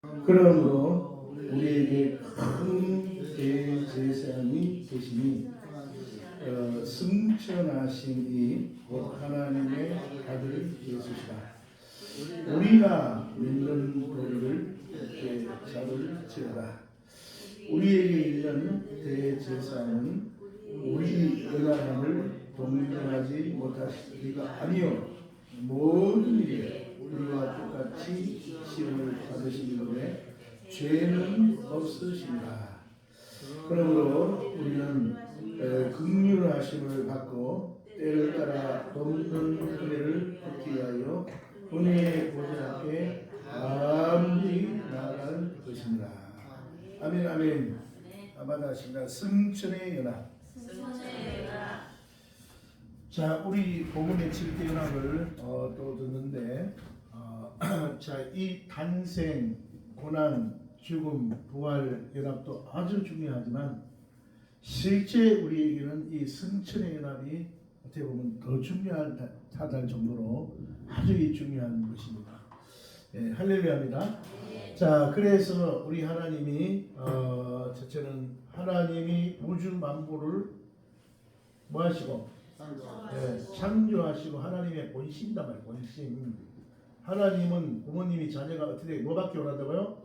그러므로 우리에게 큰 대제사장이 계시니 승천하신 곧 하나님의 아들 예수시라. 우리가 믿는 도리를 굳게 잡을지어다. 우리에게 있는 대제사장은 우리 연약함을 동정하지 못하시리가 아니요 모든 일에 우리와 똑같이 시험을 받으시는데 죄는 없으신다. 그러므로 우리는 긍휼하심을 받고 때를 따라 돕는 은혜를 받기 위하여 은혜의 보좌 앞에 감히 나아갈 것입니다. 아멘 아멘. 아마다십니다. 승천의 연합. 자, 우리 복음의 7대 연합을 또 듣는데 자, 이 탄생, 고난, 죽음, 부활 연합도 아주 중요하지만 실제 우리에게는 이 승천의 연합이 어떻게 보면 더 중요하다 정도로 아주 중요한 것입니다. 예, 할렐루야입니다. 자, 그래서 우리 하나님이 첫째는 하나님이 우주 만물을 뭐 하시고 창조하시고 하나님의 본신이다 말이에요. 본신. 하나님은 부모님이 자녀가 어떻게 뭐밖에 원한다고요?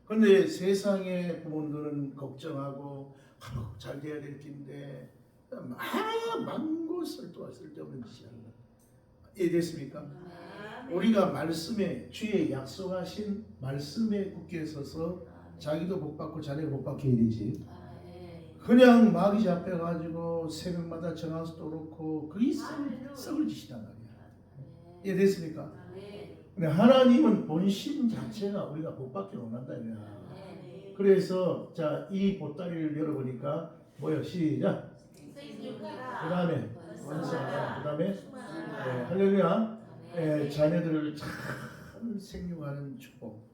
그런데 세상의 부모들은 걱정하고 잘 돼야 될 텐데 망고 쓸데없는 짓이 하는 거예요. 이해됐습니까? 우리가 말씀에 주의 약속하신 말씀에 굳게 서서 자기도 복 받고 자녀가 복 받게 해야 되지. 그냥 마귀 잡혀가지고 새벽마다 전화도 그렇고 그게 썩을 짓이란 말이야. 이해됐습니까? 근데 하나님은 본신 자체가 우리가 복 받기 원한다 이거야. 그래서 자, 이 보따리를 열어보니까 뭐요? 시작. 그 다음에 원사, 그 다음에 할렐루야. 자녀들을 참 생육하는 축복.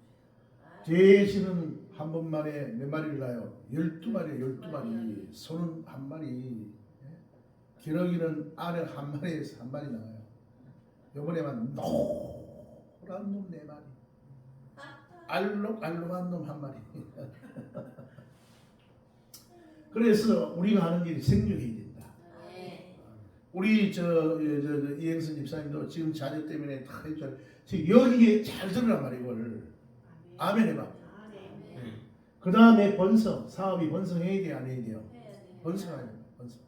돼지는 한 번만에 몇 마리를 낳아요? 12마리, 12마리. 소는 한 마리. 기러기는 알을 한 마리에서 한 마리 나와요. 요번에만 노란 놈 4마리. 알록알록한 놈 1마리. 그래서 우리가 하는 일이 생육해야 된다. 우리 이행선 집사님도 지금 자녀 때문에 다 했잖아요. 지금 여기에 잘 들으란 말이에요. 이걸 아멘 해봐. 그 다음에 번성, 사업이 번성해야 돼요, 안 해야 돼요? 번성해야 돼요. 번성.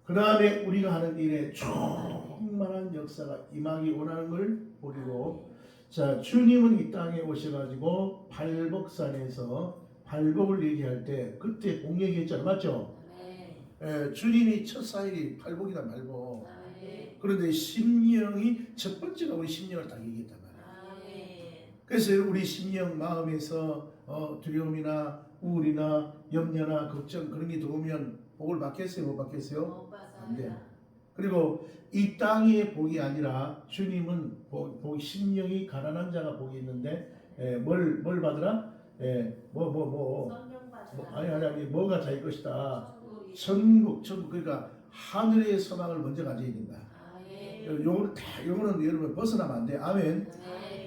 그 다음에 우리가 하는 일에 충만한 역사가 임하기 원하는 걸 보리고, 자, 주님은 이 땅에 오셔가지고 발복산에서 발복을 얘기할 때 그때 복 얘기했잖아요, 맞죠? 주님이 첫 사일이 발복이란 발복. 그런데 심령이 첫 번째가 우리 심령을 딱 얘기했단 말이에요. 그래서 우리 심령 마음에서 두려움이나 우울이나 염려나 걱정 그런 게 들어오면 복을 받겠어요, 못 받겠어요? 안 돼요. 그리고 이 땅의 복이 아니라 주님은 복 심령이 가난한 자가 복이 있는데 뭘 받으라? 아니 뭐가 자기 것이다. 천국 그러니까 하늘의 소망을 먼저 가져야 된다. 요거는 여러분 벗어나면 안 돼. 아멘.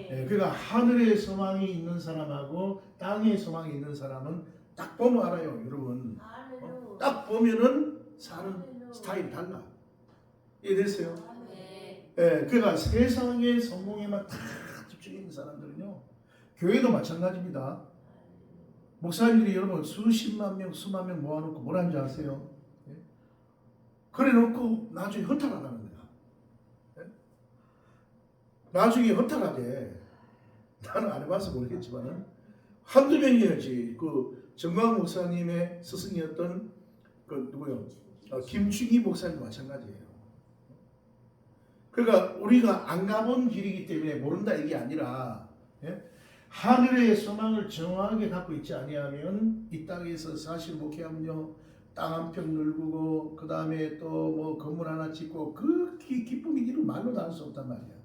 그러니까 하늘의 소망이 있는 사람하고 땅의 소망이 있는 사람은 딱 보면 알아요, 여러분. 딱 보면은 사는 스타일이 달라. 이해됐어요? 그러니까 세상의 성공에만 다 집중해 있는 사람들은요, 교회도 마찬가지입니다. 목사님들이 여러분 수십만 명, 수만 명 모아놓고 뭐라는 줄 아세요? 그래 놓고 나중에 허탈하다는 거야. 나중에 허탈하게. 나는 안 해봐서 모르겠지만은 한두 명이었지. 그 정광 목사님의 스승이었던 그 누구요? 김충희 목사님도 마찬가지예요. 그러니까 우리가 안 가본 길이기 때문에 모른다 이게 아니라 하늘의 소망을 정확하게 갖고 있지 아니하면 이 땅에서 사실 목회하면요, 땅 한 평 늙고 그 다음에 또 뭐 건물 하나 짓고 그 기쁨이 이루 말로 다 할 수 없단 말이야.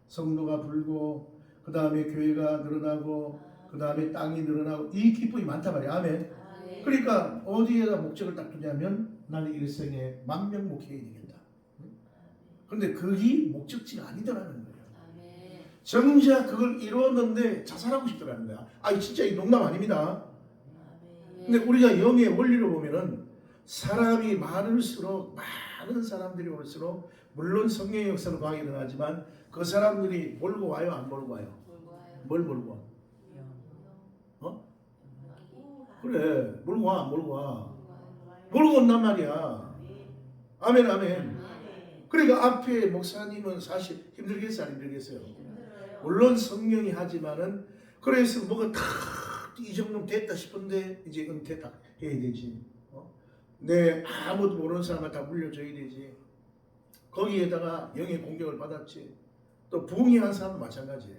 성도가 불고 그 다음에 교회가 늘어나고 그 다음에 땅이 늘어나고 이 기쁨이 많단 말이야. 아멘. 그러니까 어디에다 목적을 딱 두냐면 나는 일생에 10,000명 목회해야 되겠다. 그런데 그게 목적지가 아니더라는 거예요. 정작 그걸 이루었는데 자살하고 싶더라는 거야. 아, 진짜 이 농담 아닙니다. 근데 우리가 영의 원리를 보면은 사람이 많을수록, 많은 사람들이 올수록, 물론 성령의 역사로 과학이 일어나지만 그 사람들이 몰고 와요, 안 몰고 와요? 뭘 몰고 와? 어? 그래, 몰고 와, 안 몰고 와? 몰고 온단 말이야. 아멘, 아멘. 그러니까 앞에 목사님은 사실 힘들겠어요, 안 힘들겠어요? 물론 성령이 하지만은, 그래서 뭐가 다 이 정도 됐다 싶은데 이제 은퇴 딱 해야 되지. 내 아무도 모르는 사람을 다 물려줘야 되지. 거기에다가 영의 공격을 받았지. 또 부흥한 사람도 마찬가지예요.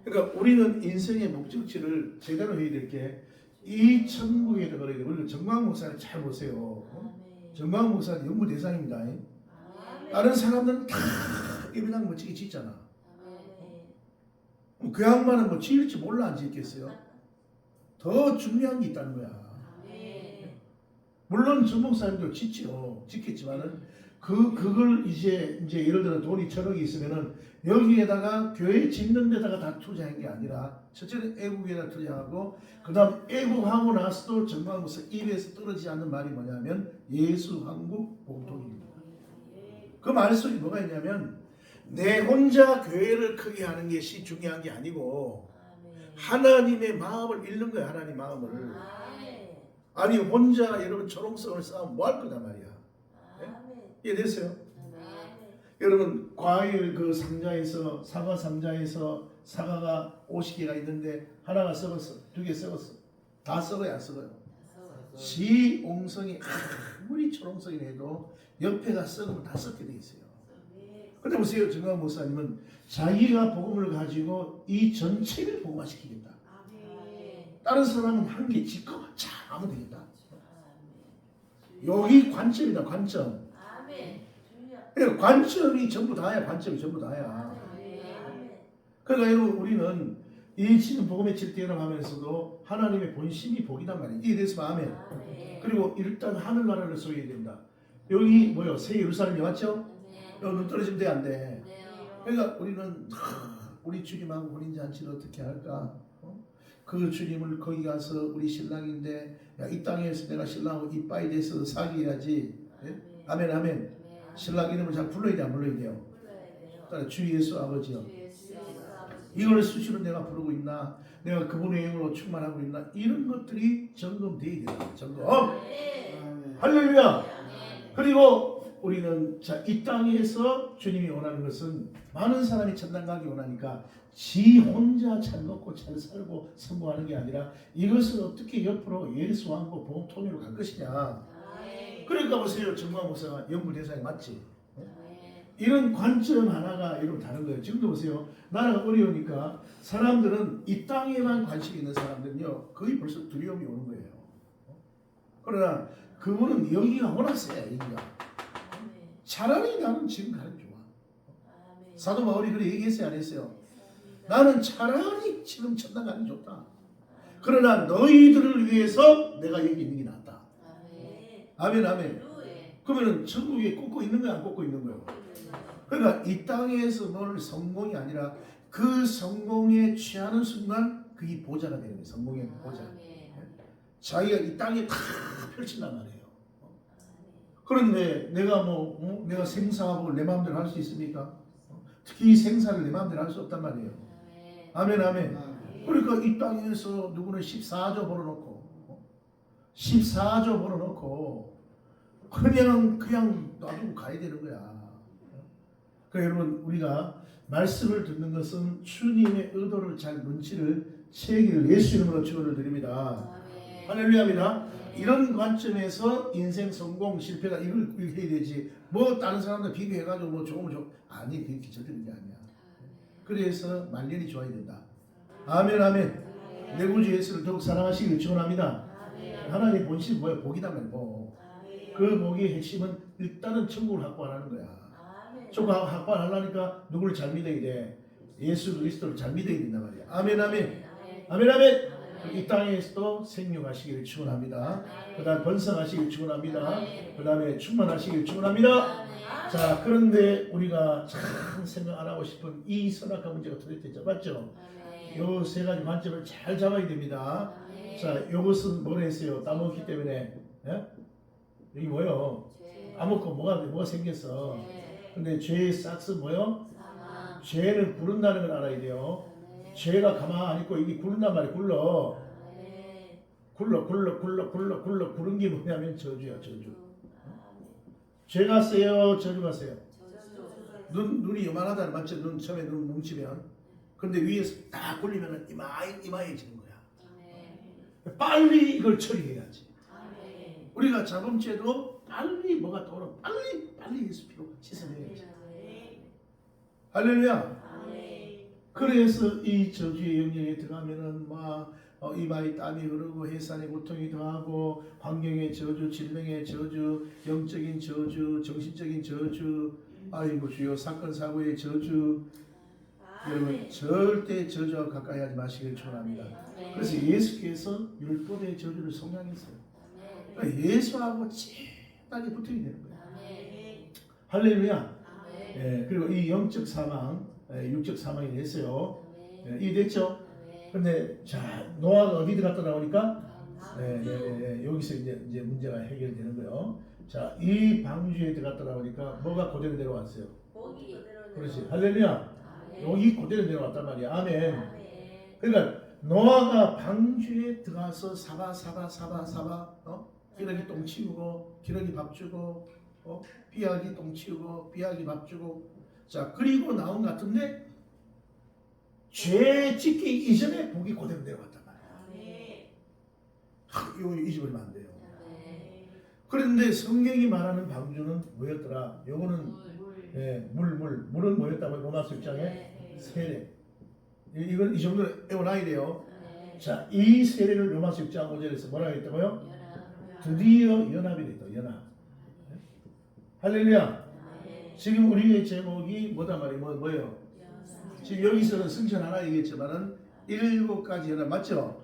그러니까 우리는 인생의 목적지를 제대로 해야 될 게 이 천국에다 그래야 돼. 우리가 정광 목사를 잘 보세요. 정광 목사는 연구 대상입니다. 다른 사람들은 다 예배당 멋지게 짓잖아. 그 양반은 뭐 지을지 몰라 안 짓겠어요? 더 중요한 게 있다는 거야. 물론 전 목사님도 짓죠. 짓겠지만은 그걸 이제 예를 들어 돈이 1,000억이 있으면은 여기에다가 교회 짓는 데다가 다 투자한 게 아니라 첫째는 애국에다 투자하고 그다음 애국하고 나서도 정광 목사 입에서 떨어지지 않는 말이 뭐냐면 예수 한국 복통입니다. 그 말씀이 뭐가 있냐면 내 혼자 교회를 크게 하는 것이 중요한 게 아니고 하나님의 마음을 잃는 거야. 하나님 마음을. 아니 혼자 여러분 초롱성을 쌓으면 뭐 할 거다 말이야. 네? 이해됐어요? 여러분 과일 그 상자에서 사과 상자에서 사과가 50개가 있는데 하나가 썩었어. 2개 썩었어. 다 썩어야 안 썩어요? 지 옹성이 아무리 초롱성이 해도 옆에가 썩으면 다 썩게 돼 있어요. 근데 보세요. 정광 목사님은 자기가 복음을 가지고 이 전체를 복음화시키겠다. 다른 사람은 한 개 짓고 참 하면 되겠다. 여기 관점이다. 관점. 그러니까 관점이 전부 다야. 관점이 전부 다야. 그러니까 여러분 우리는 이 지금 복음의 질대를 하면서도 하나님의 본심이 복이단 말이에요. 이에 대해서 아멘. 그리고 일단 하늘나라를 소유해야 된다. 여기 뭐요? 새 예루살렘이 왔죠? 여기 눈 떨어지면 돼, 안 돼? 그러니까 우리는 우리 주님하고 혼인잔치를 어떻게 할까? 그 주님을 거기 가서 우리 신랑인데 야, 이 땅에서 내가 신랑하고 이빠이 돼서 사귀어야지. 네? 아멘, 아멘. 신랑 이름을 잘 불러야 돼, 안 불러야 돼요? 따라 주 예수 아버지요. 이걸 수시로 내가 부르고 있나? 내가 그분의 영으로 충만하고 있나? 이런 것들이 점검돼야 된다. 점검. 할렐루야. 그리고 우리는 자, 이 땅에서 주님이 원하는 것은 많은 사람이 천당 가기 원하니까 지 혼자 잘 먹고 잘 살고 성공하는 게 아니라 이것을 어떻게 옆으로 예수 왕국 복음 통일로 갈 것이냐. 그러니까 보세요. 정광 목사가 연구 대상이 맞지. 이런 관점 하나가 여러분 다른 거예요. 지금도 보세요. 나라가 어려우니까 사람들은 이 땅에만 관심이 있는 사람들은요 거의 벌써 두려움이 오는 거예요. 그러나 그분은 여기가 워낙 세. 여기가. 차라리 나는 지금 가는 게 좋아. 사도 바울이 그래 얘기했어요, 안 했어요? 나는 차라리 지금 천당 가는 게 좋다. 그러나 너희들을 위해서 내가 여기 있는 게 낫다. 아멘, 아멘. 그러면 천국에 꽂고 있는 거야, 안 꽂고 있는 거예요? 그러니까 이 땅에서 뭘 성공이 아니라 그 성공에 취하는 순간 그게 보좌가 되는 거예요. 성공의 보좌. 자기가 이 땅에 다 펼친단 말이에요. 그런데 내가 내가 생사하고 내 마음대로 할 수 있습니까? 특히 생사를 내 마음대로 할 수 없단 말이에요. 아멘, 아멘. 그러니까 이 땅에서 누구는 14조 벌어놓고 14조 벌어놓고 그냥 놔두고 가야 되는 거야. 그러니까 여러분 우리가 말씀을 듣는 것은 주님의 의도를 잘 눈치를 채기를 예수 이름으로 축원을 드립니다. 할렐루야입니다. 이런 관점에서 인생 성공 실패가 이걸 해야 되지. 뭐 다른 사람들 비교해가지고 뭐 좋으면 아니 그게 절대 그게 아니야. 그래서 말년이 좋아야 된다. 아멘, 아멘. 내 구주 예수를 더욱 사랑하시길 축원합니다. 하나님의 본심 뭐야? 복이다 말고. 그 복의 핵심은 일단은 천국을 확보하라는 거야. 천국 확보하려니까 누구를 잘 믿어야 돼? 예수 그리스도를 잘 믿어야 된단 말이야. 아멘, 아멘. 아멘, 아멘. 이 땅에서도 생육하시기를 축원합니다. 그다음 번성하시기를 축원합니다. 그다음에 충만하시기를 축원합니다. 자, 그런데 우리가 참 생각 안 하고 싶은 이 선악과 문제가 도대체 맞죠? 요 세 가지 관점을 잘 잡아야 됩니다. 자, 요것은 뭐라 했어요? 따먹기 때문에. 예? 여기 뭐요? 따먹고 뭐가 생겼어? 근데 죄의 싹스 뭐요? 죄를 구른다는 걸 알아야 돼요. 죄가 가만히 있고 이게 구른단 말이에요. 굴러 구른 게 뭐냐면 저주야, 저주. 죄가 세요, 저주가 세요. 눈이 요만하다 맞죠? 눈 처음에 눈 뭉치면. 근데 위에서 딱 굴리면 이마해지는 거야. 빨리 이걸 처리해야지. 우리가 자범죄도 빨리 뭐가 떠오르면 빨리 예수 피로 씻어내야지. 할렐루야. 그래서 이 저주의 영역에 들어가면은 막 이마에 땀이 흐르고 해산의 고통이 더하고 환경의 저주, 질병의 저주, 영적인 저주, 정신적인 저주, 아이고 주요 사건 사고의 저주. 여러분 절대 저주와 가까이 하지 마시길 축원합니다. 그래서 예수께서 율법의 저주를 성량했어요. 그러니까 예수하고 찐하게 붙어야 되는 거예요. 할렐루야. 예, 그리고 이 영적 사망, 육적 사망이 됐어요. 이해됐죠? 근데 자 노아가 어디 들어갔다 나오니까 여기서 이제 문제가 해결되는 거예요. 자, 이 방주에 들어갔다 나오니까 뭐가 그대로 내려왔어요? 그렇지. 할렐루야. 여기 그대로 내려왔단 말이야. 아멘. 그러니까 노아가 방주에 들어가서 사바 기러기 똥 치우고 기러기 밥 주고 비약이 똥 치우고 비약이 밥 주고 자 그리고 나온 것 같은데 죄 짓기 이전에 복이 그대로 내려왔단 말이야. 이거 잊어버리면 안 돼요. 그런데 성경이 말하는 방주는 뭐였더라? 요거는 물은 뭐였다고 로마서 6장에 세례. 이건 이 정도 외워놔야 돼요. 자, 이 세례를 로마서 6장 5절에서 뭐라고 했다고요? 드디어 연합이 됐다. 연합. 할렐루야. 지금 우리의 제목이 뭐단 말이에요? 뭐예요? 지금 여기서는 승천 하나 얘기했지만은 7가지 연합 맞죠?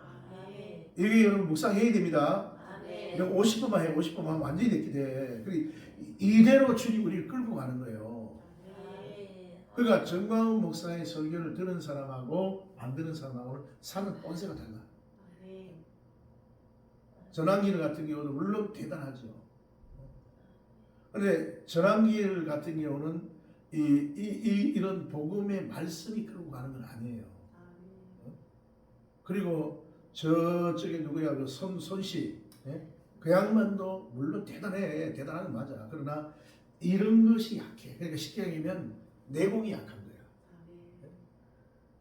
이게 여러분 묵상해야 됩니다. 50%만 해. 50%만 하면 완전히 됐게 돼. 그리고 이대로 주님 우리를 끌고 가는 거예요. 그러니까 정광훈 목사의 설교를 들은 사람하고 안 들은 사람하고는 사는 본세가 달라. 전환길 같은 경우는 물론 대단하죠. 그런데 전환길 같은 경우는 이런 복음의 말씀이 끌고 가는 건 아니에요. 그리고 저쪽에 누구야 그 손씨 그 양반도 물론 대단한 건 맞아. 그러나 이런 것이 약해. 그러니까 쉽게 얘기하면 내공이 약한 거야.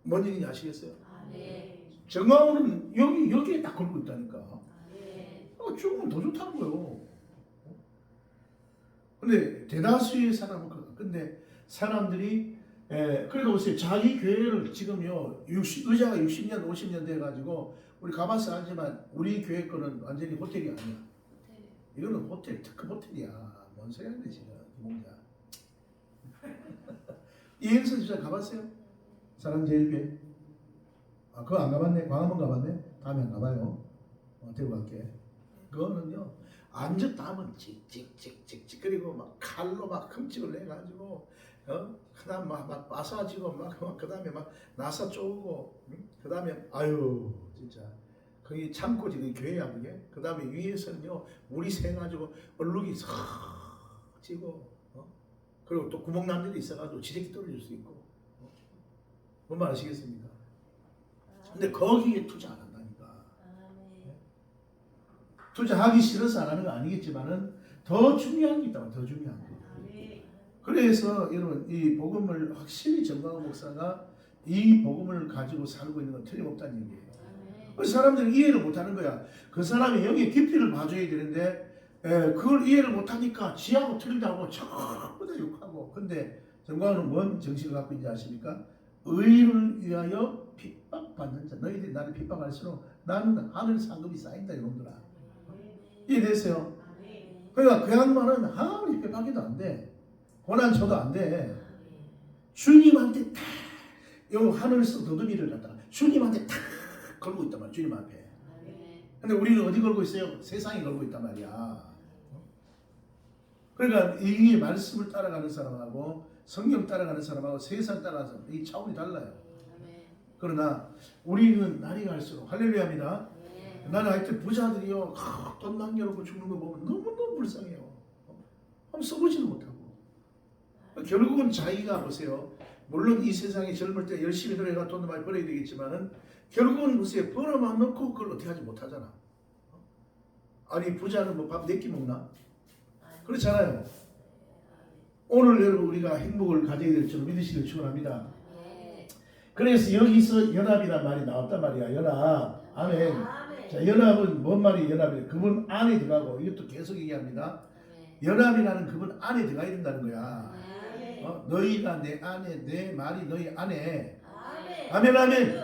뭔 얘기인지 아시겠어요? 정광훈은 여기에 딱 걸고 있다니까. 죽으면 더 좋다는 거예요. 근데 대다수의 사람은 근데 사람들이 그래도 보세요. 자기 교회를 지금요 의자가 60년 50년 돼가지고 우리 가봐서 알지만 우리 교회 거는 완전히 호텔이 아니야. 이거는 호텔 특급 호텔이야. 뭔 소리 하는데 지금 이몽자. 이행선 진짜 가봤어요? 사랑제일교회? 그거 안 가봤네. 광화문 가봤네. 다음에 안 가봐요. 데리고 갈게. 그거는요 앉았다 하면 찍찍찍찍 그리고 막 칼로 막 흠집을 내가지고 그다음 막 마사지고 막 그다음에 막 나사 쪼고 그다음에 아유 진짜 거기 참고지 그 교회야 그게. 그다음에 위에서는요 물이 새가지고 얼룩이 싹 지고 그리고 또 구멍 난 데도 있어가지고 지새끼 떨어질 수 있고 뭔 말 아시겠습니까? 근데 거기에 투자 안 한다니까. 투자하기 싫어서 안 하는 거 아니겠지만은 더 중요한 게 있다면 더 중요한 거. 그래서 여러분 이 복음을 확실히 정광훈 목사가 이 복음을 가지고 살고 있는 건 틀림없다는 얘기예요. 그래서 사람들이 이해를 못하는 거야. 그 사람이 여기에 깊이를 봐줘야 되는데 그걸 이해를 못하니까 지하고 틀리다고 전부 다 욕하고. 근데 정광훈은 뭔 정신을 갖고 있는지 아십니까? 의를 위하여 핍박받는 자. 너희들이 나를 핍박할수록 나는 하늘 상급이 쌓인다 이놈들아. 이해됐어요? 그러니까 그 양반은 아무리 핍박해도 안 돼. 고난 쳐도 안 돼. 주님한테 탁 요 하늘에서 더듬이를 갖다가 주님한테 탁 걸고 있단 말이야. 주님 앞에. 근데 우리는 어디 걸고 있어요? 세상에 걸고 있단 말이야. 그러니까 이 말씀을 따라가는 사람하고 성경 따라가는 사람하고 세상 따라가는 사람 이 차원이 달라요. 그러나 우리는 날이 갈수록 할렐루야입니다. 나는 하여튼 부자들이요 돈 남겨놓고 죽는 거 보면 너무너무 불쌍해요. 한번 써보지도 못하고 결국은 자기가 보세요. 물론 이 세상에 젊을 때 열심히 노력해서 돈도 많이 벌어야 되겠지만은 결국은 보세요. 벌어만 놓고 그걸 어떻게 하지 못하잖아. 아니 부자는 뭐 밥 4끼 먹나? 그렇잖아요. 오늘 여러분 우리가 행복을 가져야 될 줄 믿으시길 축원합니다. 그래서 여기서 연합이란 말이 나왔단 말이야. 연합. 아멘. 자, 연합은 뭔 말이 연합이에요? 그분 안에 들어가고 이것도 계속 얘기합니다. 연합이라는 그분 안에 들어가야 된다는 거야. 너희가 내 안에 내 말이 너희 안에. 아멘 아멘.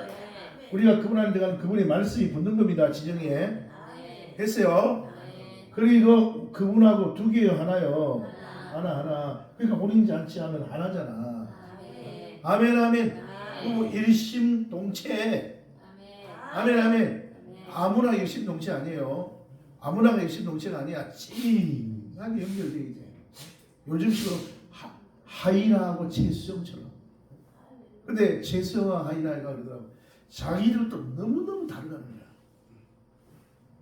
우리가 그분 안에 들어가는 그분의 말씀이 붙는 겁니다. 지정에. 됐어요? 그리고 그분하고 두 개요 하나요. 하나. 그러니까 혼인잔치 하면 하나잖아. 아멘 아멘. 일심동체. 아멘. 아무나 일심동체 아니에요. 아무나가 일심동체가 아니야. 찐하게 연결되어야 돼. 요즘식으로 하이라하고 재수형처럼. 근데 재수형과 하이라가 그러더라고. 자기들도 너무너무 다르다는 거야.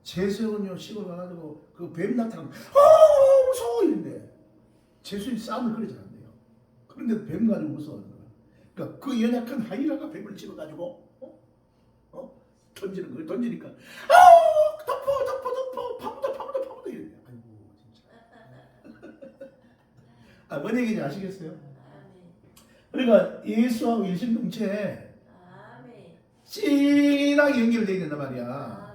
재수형은요 시골 가가지고 그 뱀 나타나면 무서워 이런데 재수형이 싸움을 그러지 않는데요. 그런데 뱀 가지고 무서워하는 거야. 그러니까 그 연약한 하이라가 뱀을 집어가지고 던지는 거예요. 던지니까 덮어 파묻어 이래. 아이고 진짜. 뭔 얘기인지 아시겠어요? 그러니까 예수하고 일심동체 진하게 연결되어 있단 말이야.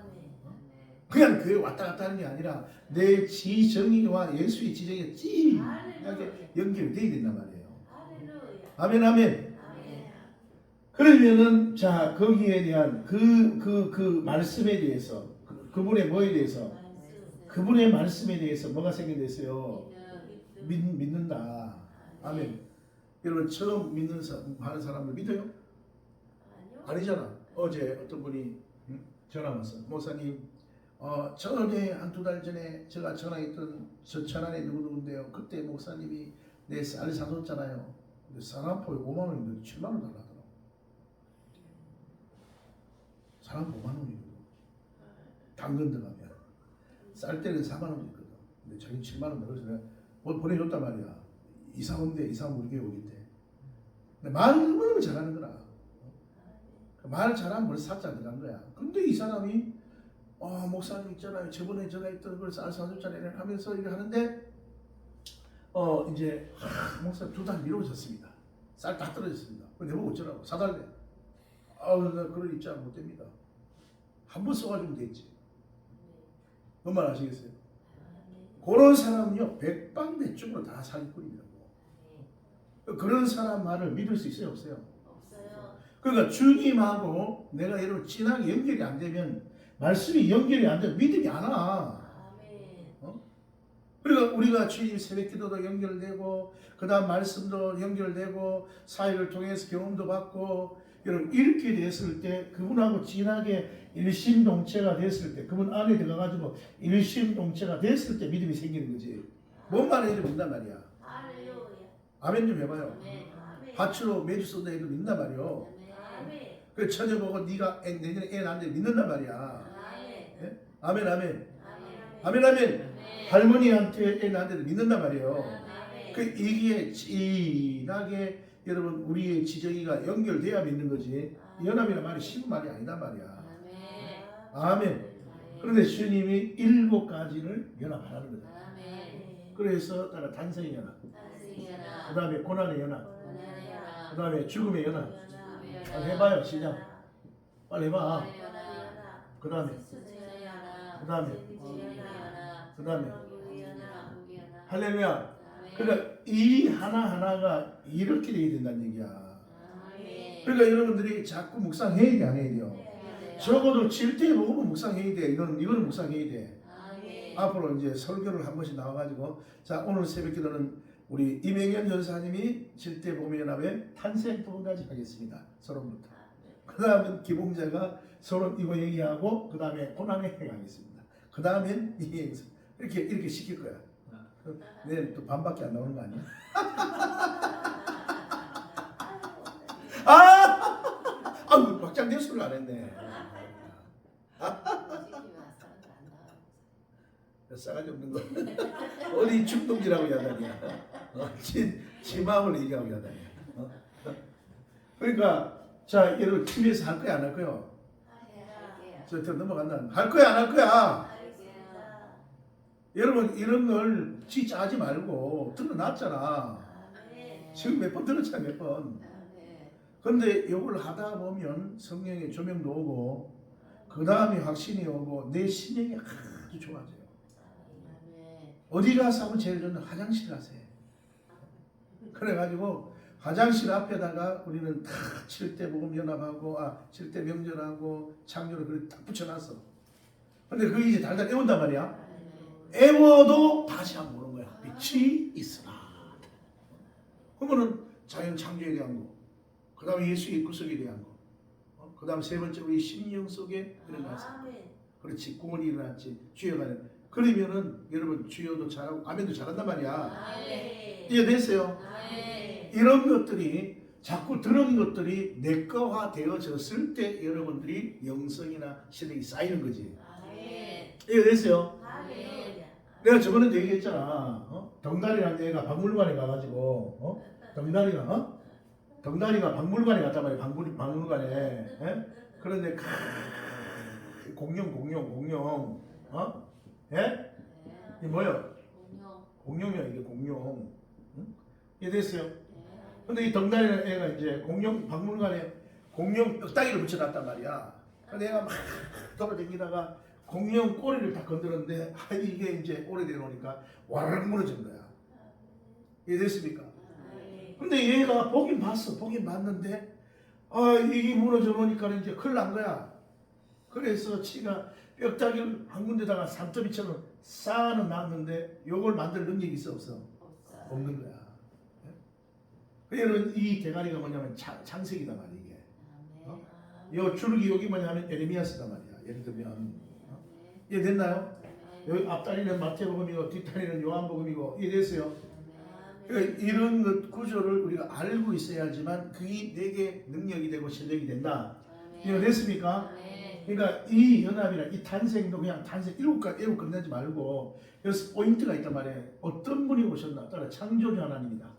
그냥 교회 왔다 갔다 하는 게 아니라 내 지정의와 예수의 지정이 진하게 연결되어야 된단 말이에요. 아멘. 그러면은 자 거기에 대한 그 말씀에 대해서 그분의 뭐에 대해서 그분의 말씀에 대해서 뭐가 생겨났어요? 믿는다. 아멘. 여러분 처음 하는 사람을 믿어요? 아니잖아. 어제 어떤 분이 전화 왔어. 목사님 전에 한두 달 전에 제가 전화했던 저 천안에 누구인데요. 그때 목사님이 내 쌀 사줬잖아요. 근데 사람포에 5만 원인데 7만 원 달라더라고. 사람 5만 원이거든. 당근 들어가면 쌀 때는 4만 원이거든. 근데 자기는 7만 원 그래서 내가 보내줬단 말이야. 이사 온대. 이사 오면 우리 교회 오겠대. 근데 말을 너무 잘하는 거라. 말 잘하면 벌써 사자 들어간 거야. 근데 이 사람이 목사님 있잖아요. 저번에 전화했던 걸 쌀 사줬잖아요. 하면서 이렇게 하는데 이제 목사님 2달 미뤄졌습니다. 쌀 다 떨어졌습니다. 내보고 어쩌라고 사달래. 나 그럴 입장 못 됩니다. 한 번 써가지고 됐지. 뭔 말 아시겠어요? 그런 사람은요 백방백중으로 다 사기꾼입니다. 그런 사람 말을 믿을 수 있어요? 없어요? 그러니까 주님하고 내가 여러분 진하게 연결이 안 되면 말씀이 연결이 안 되면 믿음이 안 와. 그러니까 우리가 주님 새벽기도도 연결되고 그 다음 말씀도 연결되고 사역을 통해서 경험도 받고 여러분 이렇게 됐을 때 그분하고 진하게 일심동체가 됐을 때 그분 안에 들어가가지고 일심동체가 됐을 때 믿음이 생기는 거지. 뭔 말을 해도 믿는단 말이야. 아멘 좀 해봐요. 밭으로 매주 쏜다 해도 믿는단 말이요. 그 처녀 보고 네가 내년에 애 낳는데 믿는단 말이야. 예? 아멘. 할머니한테 애 낳는데도 믿는단 말이에요. 그 이게 진하게 여러분 우리의 지정이가 연결돼야 믿는 거지. 연합이란 말이 쉬운 말이 아니단 말이야. 아멘. 그런데 주님이 7가지를 연합하라는 거다. 그래서 따라 탄생의 연합, 그 다음에 고난의 연합, 그 다음에 죽음의 연합. 빨리 해봐요. 시작. 빨리 해봐. 그 다음에 할렐루야. 그러니까 이 하나하나가 이렇게 돼야 된다는 얘기야. 그러니까 여러분들이 자꾸 묵상해야 돼, 안 해야 돼요? 적어도 질때 먹으면 묵상해야 돼. 이거는 묵상해야 돼. 앞으로 이제 설교를 한 번씩 나와가지고 자 오늘 새벽기도는 우리 임행현 전사님이 질때 복음연합의 탄생 부분까지 하겠습니다. 서론부터. 그 다음에 기봉자가 서로 이거 얘기하고 그 다음에 고난의 행하겠습니다. 그 다음엔 이행성 이렇게 시킬 거야. 내일 또 반밖에 안 나오는 거 아니야? 막장 대수를 안 했네. 싸가지 없는 거. 어디 충동지라고 야단이야. 지 마음을 얘기하고 야단이야. 그러니까 자 여러분 TV에서 할 거야 안 할 거야? 저 넘어간다. 할 거야 안 할 거야? 여러분 이런 걸 지짜지 말고 드러났잖아. 지금 몇 번 들었잖아 몇 번. 그런데 이걸 하다 보면 성령의 조명도 오고 그 다음에 확신이 오고 내 신령이 아주 좋아져요. 어디 가서 하면 제일 좋은 화장실 가세요. 그래가지고 화장실 앞에다가 우리는 다 7대 복음 연합하고 7대 명절하고 창조를 그렇게 딱 붙여놨어. 근데 그게 이제 달달 애운단 말이야. 애워도 다시 한번 보는 거야. 빛이 있으나. 그러면은 자연 창조에 대한 거, 그 다음에 예수의 구속에 대한 거, 그 다음 세 번째 우리 심령 속에 일어나서, 그렇지 구원이 일어났지 주여가. 그러면은 여러분 주여도 잘하고 아멘도 잘한단 말이야. 이해됐어요? 이런 것들이 자꾸 들은 것들이 내 거가 되어졌을 때 여러분들이 영성이나 실력이 쌓이는 거지. 이해됐어요? 내가 저번에도 얘기했잖아. 덩다리라는 애가 박물관에 가가지고 덩다리가 박물관에 갔단 말이야. 박물관에. 그런데 공룡 예? 이게 뭐야? 공룡이야 이게 공룡. 응? 이해됐어요? 근데 이 덩다리라는 애가 이제 공룡 박물관에 공룡 뼈다귀를 붙여놨단 말이야. 근데 애가 막 돌아다니다가 공룡 꼬리를 딱 건드렸는데 이게 이제 오래되다 보니까 와르르 무너진 거야. 이해됐습니까? 근데 얘가 보긴 봤는데 이게 무너져 놓으니까 이제 큰일 난 거야. 그래서 지가 뼈다귀를 한 군데다가 산더미처럼 쌓아는 놨는데 요걸 만들 능력이 있어 없어? 없는 거야. 그러면 이 대가리가 뭐냐면 창세기다 말이야 이게. 요 줄기 여기 뭐냐면 에레미야스다 말이야. 예를 들면 이해됐나요? 여기 앞다리는 마태복음이고 뒷다리는 요한복음이고 이해됐어요? 그러니까 이런 것 구조를 우리가 알고 있어야지만 그게 내게 능력이 되고 실력이 된다. 이해됐습니까? 그러니까 이 연합이나 이 탄생도 그냥 탄생 일곱 끝내지 말고 여기서 포인트가 있단 말이에요. 어떤 분이 오셨나? 따라 창조주 하나님이다.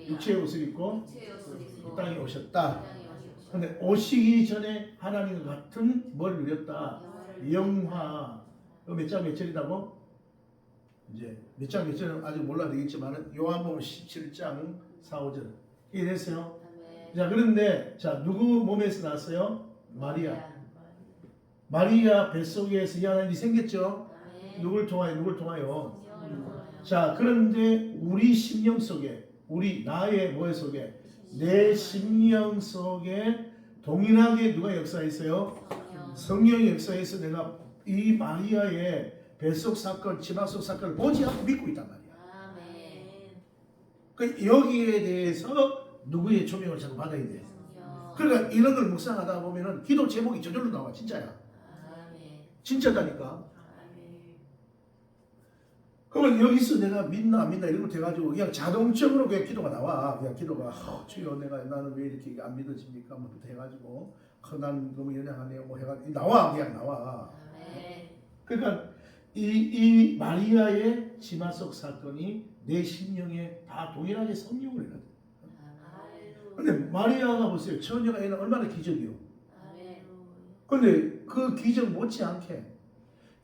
육체의 옷을 입고 이 땅에 오셨다. 그런데 오시기 전에 하나님과 같은 뭘 누렸다? 영화. 몇 장 몇 절이라고? 이제 몇 장 몇 절은 아직 몰라 되겠지만 요한복음 17장 4, 5절 이해됐어요? 자 그런데 자 누구 몸에서 났어요? 마리아 뱃속에서 이 하나님이 생겼죠? 누굴 통하여? 자 그런데 우리 심령 속에 나의 뭐 속에 내 심령 속에 동일하게 누가 역사했어요? 성령이 역사해서 내가 이 마리아의 뱃속 사건, 치막 속 사건을 보지 않고 믿고 있단 말이야. 그 여기에 대해서 누구의 조명을 자꾸 받아야 돼. 그러니까 이런 걸 묵상하다 보면은 기도 제목이 저절로 나와. 진짜야. 진짜다니까. 그러면 여기서 내가 믿나 안 믿나 이런 거 돼가지고 그냥 자동적으로 그냥 기도가 나와. 그냥 기도가 주여 나는 왜 이렇게 안 믿어집니까? 뭐 해가지고 나는 너무 연약하네요. 뭐 해가지고 그냥 나와. 그러니까 이 마리아의 치마 속 사건이 내 심령에 다 동일하게 성령을 해가지고. 근데 마리아가 보세요. 처녀가 애는 얼마나 기적이요. 근데 그 기적 못지않게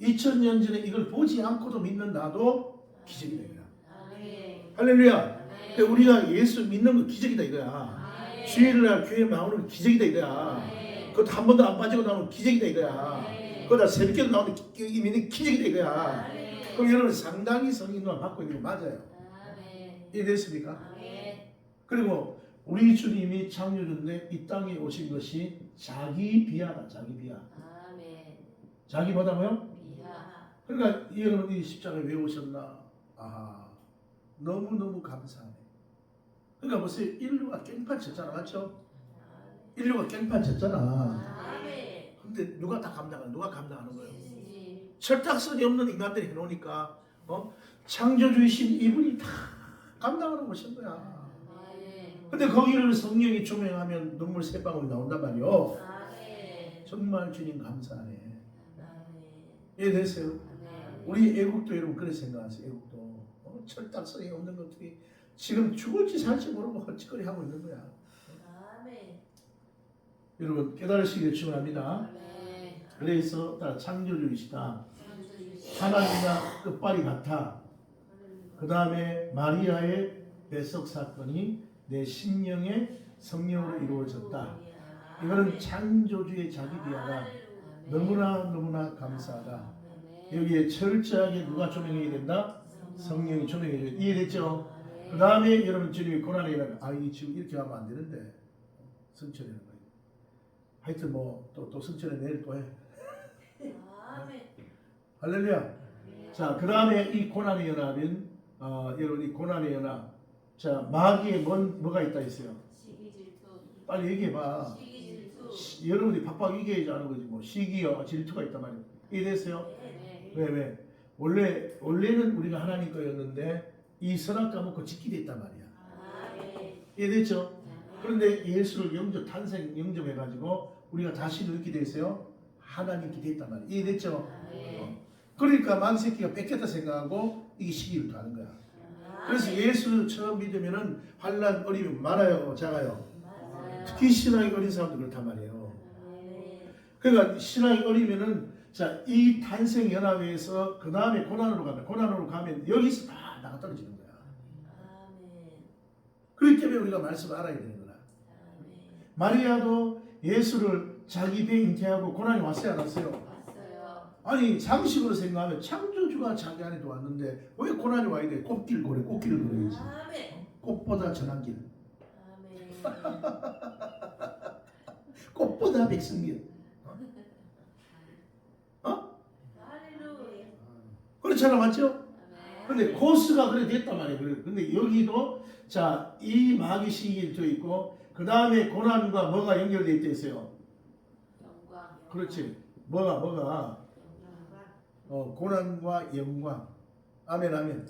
2000년 전에 이걸 보지 않고도 믿는 나도 기적이 되더라. 할렐루야. 그러니까 우리가 예수 믿는 거 기적이다 이거야. 주일날 교회 나오는 거 기적이다 이거야. 그것도 한 번도 안 빠지고 나오는 기적이다 이거야. 그러다 새벽에도 나오는 믿는 기적이다 이거야. 그럼 여러분 상당히 성인을 받고 있는 거 맞아요. 이해됐습니까? 그리고 우리 주님이 창조주인데 이 땅에 오신 것이 자기 비하다. 자기 비하. 자기 뭐다고요? 그러니까 여러분이 십자가에 왜 오셨나? 너무너무 감사하네. 그러니까 벌써 인류가 깽판 쳤잖아. 맞죠? 인류가 깽판 쳤잖아. 아멘. 근데 누가 감당하는 거예요? 주시지. 철딱선이 없는 인간들이 해놓으니까 창조주이신 이분이 다 감당하는 것인 거야. 아멘. 근데 거기를 성령이 조명하면 눈물 새 방울이 나온단 말이요. 아멘. 정말 주님 감사하네. 아멘. 이해되세요? 아멘. 우리 애국도 여러분 그렇게 생각하세요. 애국도 철딱선이 없는 것들이 지금 죽을지 살지 모르고 헛짓거리 하고 있는 거야. 아멘. 여러분 깨달으시길 축원합니다. 아멘. 그래서 다 창조주이시다. 주시지. 하나님과 끝발이 같아. 그 다음에 마리아의 뱃속 사건이 내 심령의 성령으로 이루어졌다. 이거는 창조주의 자기 비하가 너무나 감사하다. 여기에 철저하게 누가 조명해야 된다? 성령이 조명해야 된다. 이해됐죠? 그 다음에 여러분 주님이 고난에 일하면 이 지금 이렇게 하면 안 되는데 성철이는 거예요. 하여튼 또 성철에 내일 또 해. 아멘. 할렐루야. 자, 그 다음에 이 고난의 연합은 여러분 이 고난의 연합. 자, 마귀에 뭐가 있다 했어요? 시기 질투. 빨리 얘기해봐. 시기 질투. 여러분이 팍팍 얘기하지 않은 거지 뭐 시기와 질투가 있단 말이에요. 이해됐어요? 네. 왜? 원래는 우리가 하나님 거였는데 이 선악과 먹고 짓게 됐단 말이야. 아멘. 이해됐죠? 그런데 예수를 탄생 영접해가지고 우리가 다시 누게 됐어요? 하나님께 됐단 말이야. 이해됐죠? 아멘. 그러니까 만새끼가 뺏겼다 생각하고 이게 시기를 하는 거야. 그래서 예수 처음 믿으면은 환난 어려움이 많아요, 작아요. 맞아요. 특히 신앙이 어린 사람도 그렇단 말이에요. 아멘. 그러니까 신앙이 어리면은 자, 이 탄생 연합에서 그 다음에 고난으로 가면 여기서 다 나가 떨어지는 거야. 아멘. 그렇기 때문에 우리가 말씀을 알아야 되는 거야. 아멘. 마리아도 예수를 자기 배에 잉태하고 고난이 왔어요, 안 왔어요? 왔어요. 아니 상식으로 생각하면 창조주가 자기 안에도 왔는데 왜 고난이 와야 돼? 꽃길을 걸어야지. 아멘. 꽃보다 전한 길, 아멘. 꽃보다 백성길. 할렐루야. 그렇잖아, 맞죠? 아멘. 근데 코스가 그래 됐단 말이에요. 근데 여기도 자, 이 마귀 시기도 있고 그 다음에 고난과 뭐가 연결돼 있다 했어요. 영광. 그렇지. 뭐가 고난과 영광. 아멘. 아멘.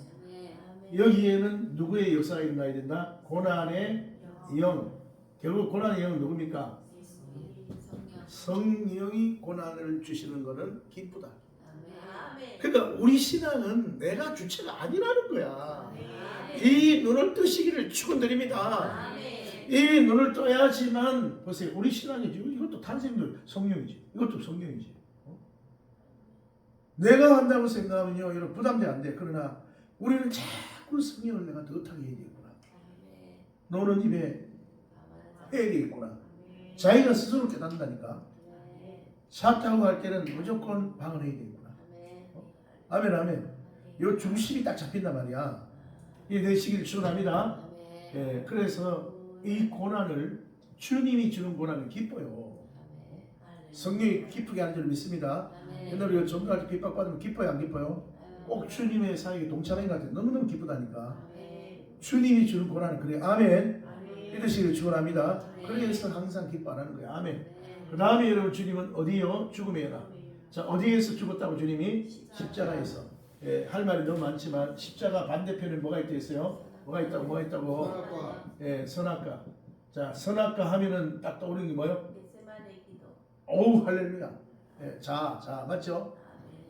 여기에는 누구의 역사가 일어나야 된다? 고난의 영. 결국 고난의 영은 누굽니까? 성령이 고난을 주시는 것은 기쁘다. 아멘. 그러니까 우리 신앙은 내가 주체가 아니라는 거야. 아멘. 이 눈을 뜨시기를 축원드립니다. 아멘. 이 눈을 떠야지만 보세요. 우리 신앙이지. 이것도 탄생도 성령이지. 이것도 성령이지. 내가 한다고 생각하면요, 여러분 부담돼 안 돼. 그러나 우리는 자꾸 성령을 내가 더 어떻게 해야 되겠구나. 노는 입에 해야 되겠구나. 자기가 스스로 깨닫는다니까. 차 타고 갈 때는 무조건 방언해야 되겠구나. 아멘. 요 중심이 딱 잡힌단 말이야. 이게 되시기를 축원합니다. 예, 그래서 이 고난을 주님이 주는 고난을 기뻐요. 성령이 기쁘게 하는 줄 믿습니다. 옛날에 우리가 전도할 때 핍박받으면 기뻐요, 안 기뻐요? 꼭 주님의 사역에 동참한 것 같아요. 너무너무 기쁘다니까. 주님이 주는 고난은 그래. 아멘. 믿으시기를 축원합니다. 그래서 항상 기뻐하는 거예요. 아멘. 그 다음에 여러분 주님은 어디요? 죽음의 연합. 자, 어디에서 죽었다고 주님이? 십자가에서. 예, 할 말이 너무 많지만 십자가 반대편에 뭐가 있다 했어요? 뭐가 있다고? 예, 선악과. 자, 선악과 하면은 딱 떠오르는 게 뭐요? 겟세마네 기도. 어우, 할렐루야. 예, 자, 맞죠?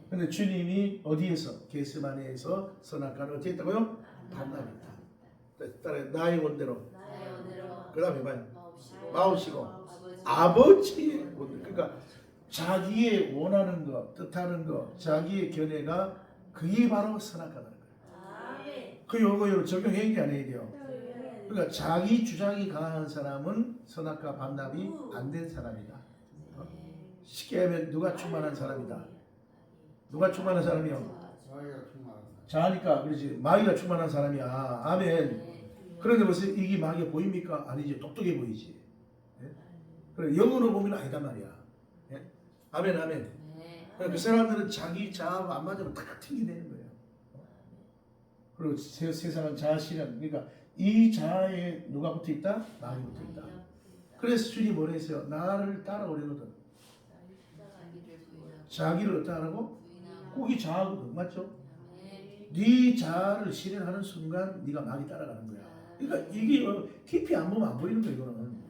근데 주님이 어디에서? 겟세마네에서 선악과를 어떻게 했다고요? 반납했다. 따라 나의 원대로. 나의 원대로. 그 다음에 봐요. 마옵시고. 아버지의 원대. 그러니까 자기의 원하는 것, 뜻하는 것, 자기의 견해가 그게 바로 선악과라는 거예요. 아멘. 그 요거 적용해야 돼, 안 해야 돼요? 그러니까 자기 주장이 강한 사람은 선악과 반납이 안 된 사람이다. 쉽게 하면 누가 충만한 사람이다. 누가 충만한 사람이요? 자니까 그렇지. 마귀가 충만한 사람이야. 아멘. 그런데 무슨 이게 마귀가 보입니까? 아니지. 똑똑해 보이지. 예? 그래 영으로 보면 아니단 말이야. 예? 아멘. 그 사람들은 자기 자아가 안 맞으면 다 튕기되는 거예요. 그리고 세상은 자아실현. 그러니까 이 자아에 누가 붙어 있다? 마귀 붙어 있다. 그래서 주님 뭐라 했어요? 나를 따라오려거든. 자기를 따라하고 꼭이 자아거든. 맞죠? 네 자아를 실현하는 순간 네가 막이 따라가는 거야. 그러니까 이게 깊이 안 보면 안 보이는 거야 이거는.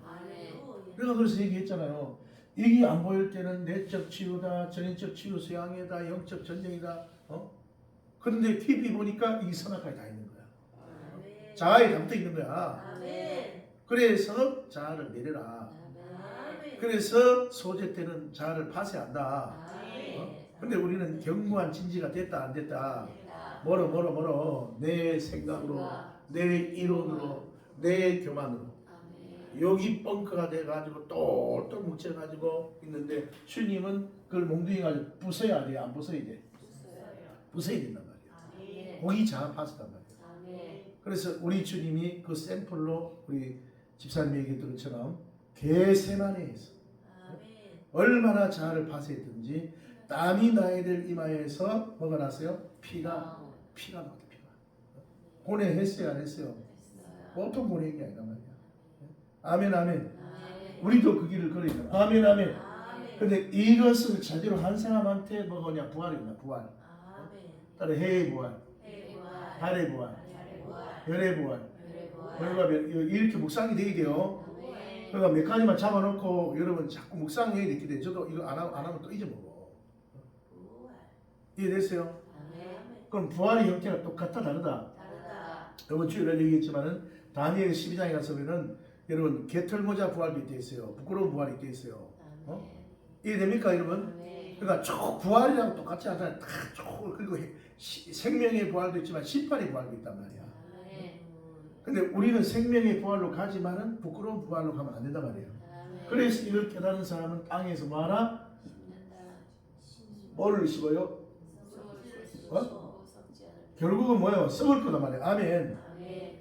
내가 그래서 얘기했잖아요. 이게 안 보일 때는 내적 치유다, 전인적 치유 수양이다, 영적 전쟁이다. 그런데 깊이 보니까 이 선악까지 다 있는 거야. 자아에 담겨 있는 거야. 그래서 자아를 내려라. 그래서 소재 때는 자아를 파쇄한다. 근데 우리는 견고한 진지가 됐다 안 됐다. 뭐로 내 생각으로, 내 이론으로, 내 교만으로. 여기 뻥크가 돼가지고 똘똘 뭉쳐가지고 있는데 주님은 그걸 몽둥이 가지고 부숴야 돼, 안 부숴야 돼? 부숴야 된단 말이야. 거기 자아 파스단 말이야. 그래서 우리 주님이 그 샘플로 우리 집사님 얘기했던 것처럼 겟세마네에서 얼마나 자아를 파쇄했든지 땀이 나야 될 이마에서 뭐가 났어요? 피가 나왔다. 피가. 보내했어요, 안 했어요? 보통 보내는 게 아니란 말이야. 아멘, 아멘. 우리도 그 길을 걸어야 돼. 아멘, 아멘. 근데 이것을 제대로 한 사람한테 뭐냐? 부활이구나, 부활. 따라 해의 부활, 달의 부활, 별의 부활. 그러니까 이렇게 묵상이 되게 돼요. 그러니까 몇 가지만 잡아놓고 여러분 자꾸 묵상해야 되게 돼. 저도 이거 안 하면 또 잊어먹어. 이해됐어요? 그럼 부활의 형태가 똑같다, 다르다? 이번 주일에 얘기했지만은 다니엘 12장에 가서 보면은 여러분 개털모자 부활이 되어 있어요. 부끄러운 부활이 되어 있어요. 이해됩니까 여러분? 그러니까 쭉 부활이랑 똑같지 않잖아요. 쭉 그리고 생명의 부활도 있지만 심판의 부활도 있단 말이야. 근데 우리는 생명의 부활로 가지만은 부끄러운 부활로 가면 안 된단 말이에요. 그래서 이걸 깨달은 사람은 땅에서 뭐하나? 뭐를 씹어요? 결국은 뭐예요? 썩을 거단 말이에요. 아멘.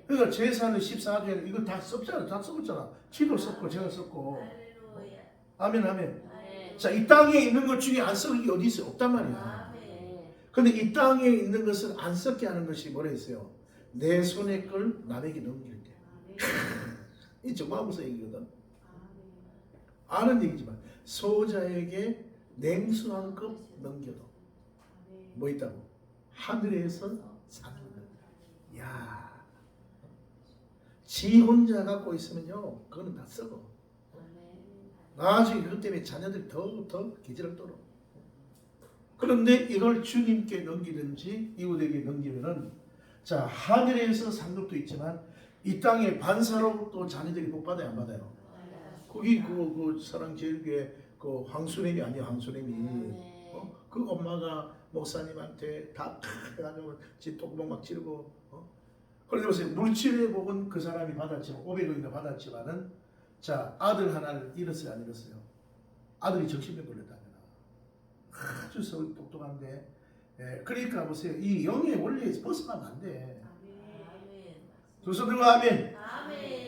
그러니까 제사는 14주에 이거 다 썩잖아. 다 썩었잖아. 지도 썩고 제가 썩고. 아멘, 아멘. 자, 이 땅에 있는 것 중에 안 썩은 게 어디 있어요? 없단 말이야. 근데 이 땅에 있는 것을 안 썩게 하는 것이 뭐라 했어요? 내 손에 걸 남에게 넘기는 게. 이 정말 무서운 얘기거든. 아는 얘기지만 소자에게 냉수 한 컵 넘겨도 뭐 있다고? 하늘에서 사는 거야. 야, 지 혼자 갖고 있으면요, 그거는 다 썩어. 나중에 그것 때문에 자녀들이 더 기지를 떨어. 그런데 이걸 주님께 넘기든지 이웃에게 넘기면은, 자, 하늘에서 상급도 있지만 이 땅의 반사로부터 자녀들이 복 받아요, 안 받아요? 거기 그 사랑제일교회 그 황수님이 아니에요, 황수님이. 그 엄마가 목사님한테 다 해가지고 지 똥구멍 막 찌르고. 그런데 보세요, 물질의 복은 그 사람이 받았지만 500원이나 받았지만은, 자, 아들 하나를 잃었어요, 안 잃었어요? 아들이 정신병 걸렸다면 아주 서울 똑똑한데. 그러니까 보세요, 이 영의 원리에서 벗어나면 안 돼. 두 손 들고 아멘.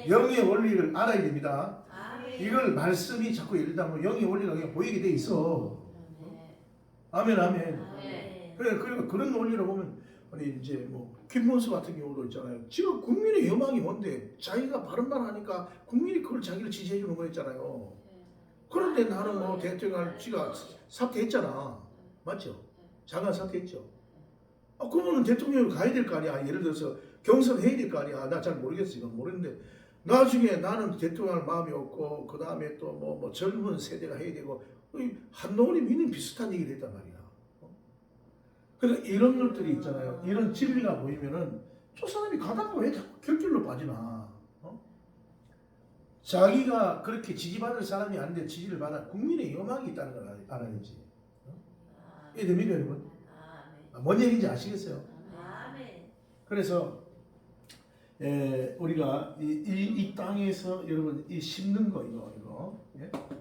영의 원리를 알아야 됩니다. 이걸 말씀이 자꾸 예를 들면 영의 원리가 그냥 보이게 돼 있어. 아멘, 아멘. 그러니까 그런 원리로 보면, 아니 이제 뭐 김문수 같은 경우도 있잖아요. 지금 국민의 여망이 뭔데? 자기가 바른 말 하니까 국민이 그걸 자기를 지지해 주는 거였잖아요. 그런데 나는 뭐 대통령 지가 사퇴했잖아. 맞죠? 장관 사퇴했죠. 그러면 대통령을 가야 될 거 아니야. 예를 들어서 경선해야 될 거 아니야. 나 잘 모르겠어. 이건 모르는데 나중에 나는 대통령할 마음이 없고 그 다음에 또 뭐 젊은 세대가 해야 되고, 한동훈이 믿는 비슷한 얘기를 했단 말이야. 그러니까 이런 것들이 있잖아요. 이런 진리가 보이면은 저 사람이 가다가 왜 자꾸 결길로 빠지나? 자기가 그렇게 지지받을 사람이 아닌데 지지를 받아 국민의 여망이 있다는 걸 알아야지. 이해됩니까 여러분? 뭔 얘기인지 아시겠어요? 그래서 우리가 이 땅에서 여러분 이 심는 거 이거